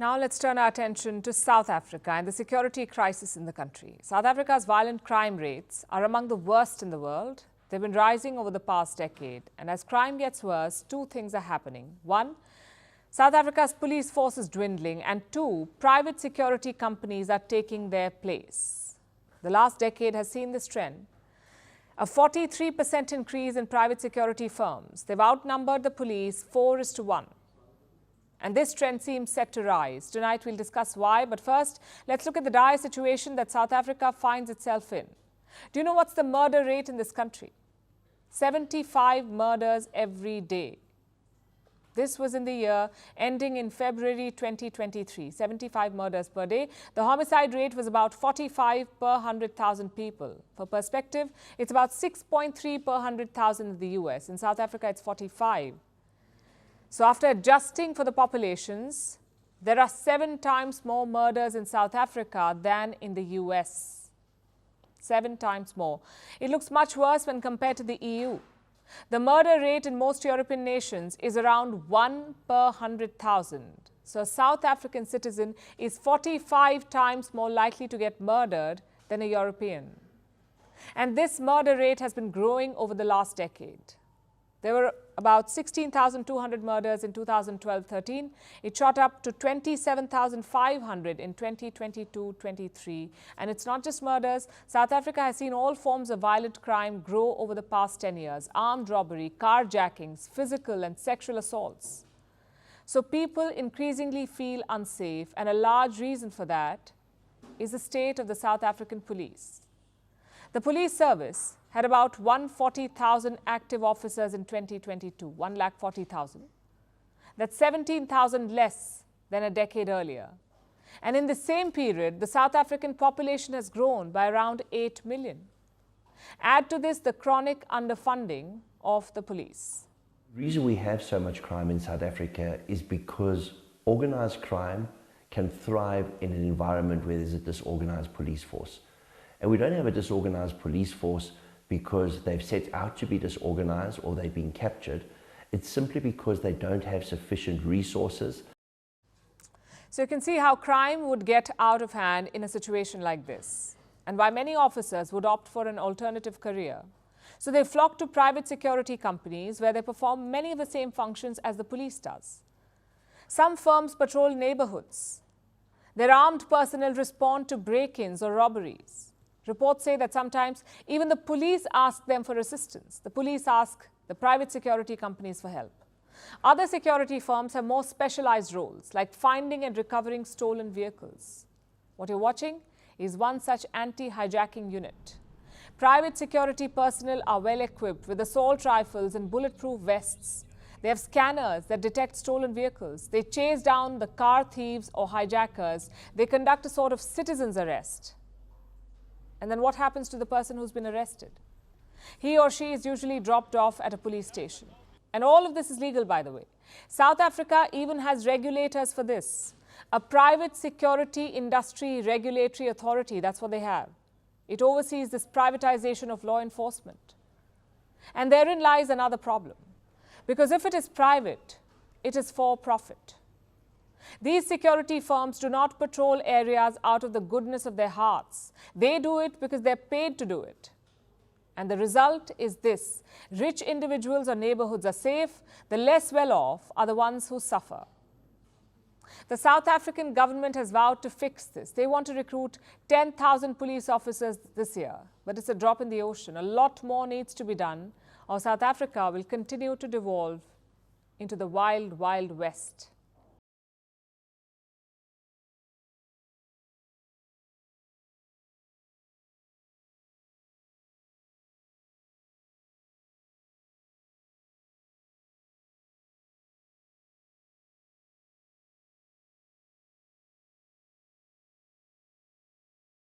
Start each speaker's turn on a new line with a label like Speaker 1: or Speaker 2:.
Speaker 1: Now let's turn our attention to South Africa and the security crisis in the country. South Africa's violent crime rates are among the worst in the world. They've been rising over the past decade. And as crime gets worse, two things are happening. One, South Africa's police force is dwindling. And two, private security companies are taking their place. The last decade has seen this trend. A 43% increase in private security firms. They've outnumbered the police 4:1. And this trend seems set to rise. Tonight we'll discuss why, but first, let's look at the dire situation that South Africa finds itself in. Do you know what's the murder rate in this country? 75 murders every day. This was in the year ending in February 2023, 75 murders per day. The homicide rate was about 45 per 100,000 people. For perspective, it's about 6.3 per 100,000 in the US. In South Africa, it's 45. So after adjusting for the populations, there are 7 times more murders in South Africa than in the US. 7 times more. It looks much worse when compared to the EU. The murder rate in most European nations is around 1 per 100,000. So a South African citizen is 45 times more likely to get murdered than a European. And this murder rate has been growing over the last decade. There were about 16,200 murders in 2012-13. It shot up to 27,500 in 2022-23. And it's not just murders. South Africa has seen all forms of violent crime grow over the past 10 years. Armed robbery, carjackings, physical and sexual assaults. So people increasingly feel unsafe, and a large reason for that is the state of the South African police. The police service had about 140,000 active officers in 2022, 140,000. That's 17,000 less than a decade earlier. And in the same period, the South African population has grown by around 8 million. Add to this the chronic underfunding of the police.
Speaker 2: The reason we have so much crime in South Africa is because organized crime can thrive in an environment where there's a disorganized police force. And we don't have a disorganized police force because they've set out to be disorganized or they've been captured. It's simply because they don't have sufficient resources.
Speaker 1: So you can see how crime would get out of hand in a situation like this, and why many officers would opt for an alternative career. So they flock to private security companies where they perform many of the same functions as the police does. Some firms patrol neighborhoods. Their armed personnel respond to break-ins or robberies. Reports say that sometimes even the police ask them for assistance. The police ask the private security companies for help. Other security firms have more specialized roles, like finding and recovering stolen vehicles. What you're watching is one such anti-hijacking unit. Private security personnel are well equipped with assault rifles and bulletproof vests. They have scanners that detect stolen vehicles. They chase down the car thieves or hijackers. They conduct a sort of citizen's arrest. And then what happens to the person who's been arrested? He or she is usually dropped off at a police station. And all of this is legal, by the way. South Africa even has regulators for this. A private security industry regulatory authority, that's what they have. It oversees this privatization of law enforcement. And therein lies another problem. Because if it is private, it is for profit. These security firms do not patrol areas out of the goodness of their hearts. They do it because they're paid to do it. And the result is this: rich individuals or neighborhoods are safe, the less well off are the ones who suffer. The South African government has vowed to fix this. They want to recruit 10,000 police officers this year. But it's a drop in the ocean. A lot more needs to be done, or South Africa will continue to devolve into the wild, wild west.